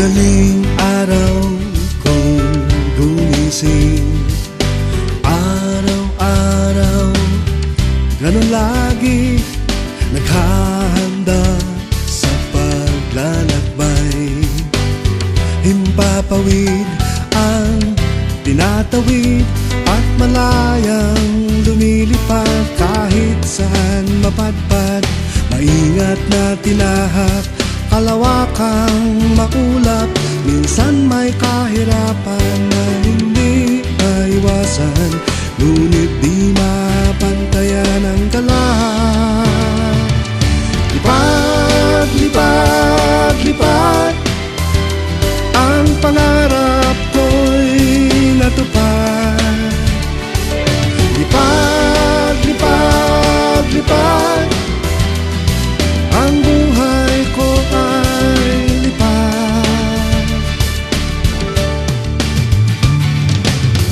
Madaling araw kong gumising, araw-araw ganun lagi, naghahanda sa paglalakbay. Himpapawid ang tinatawid at malayang lumilipad. Kahit saan mapadpad, maingat na tinahak, kalawakang maulap. Minsan may kahirapan na hindi maiwasan, ngunit di mapantayan ang galak. Lipad, lipad, lipad, ang pangarap ko'y natupad. Lipad, lipad, lipad, ang buhay ko ay lipad.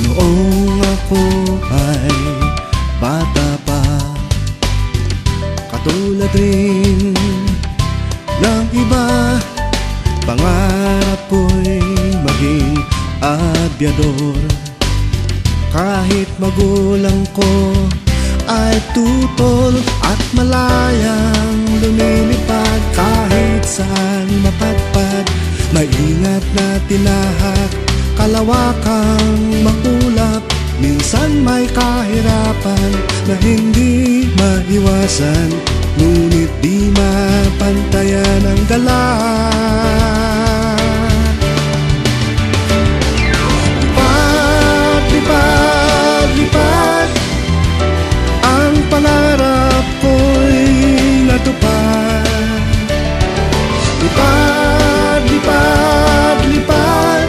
Noong ako ay bata pa, katulad rin ng iba, pangarap ko'y maging abyador. Kahit magulang ko ay tutol at malayang lumilipad. Kahit saan mapadpad, maingat na tinahak, kalawakang maulap. Minsan may kahirapan na hindi maiwasan, ngunit di mapantayan ang galak. Lipad, lipad, lipad, ang pangarap ko'y natupad. Lipad, lipad, lipad,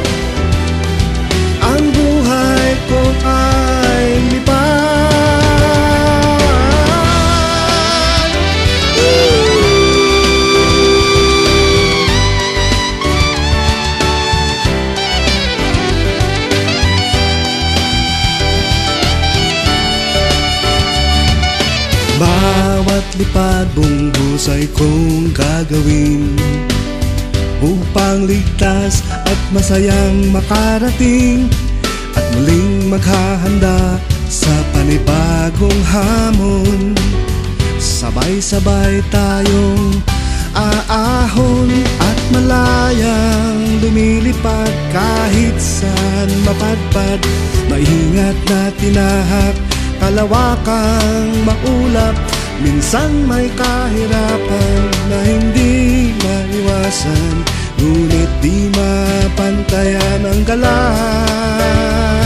ang buhay ko ay lipad. Bawat lipad buong husay kong gagawin upang ligtas at masayang makarating, at muling maghahanda sa panibagong hamon. Sabay-sabay tayong aahon at malayang lumilipad. Kahit saan mapadpad, maingat na tinahak, kalawakang maulap. Minsan may kahirapan na hindi maiwasan, ngunit di mapantayan ang galak.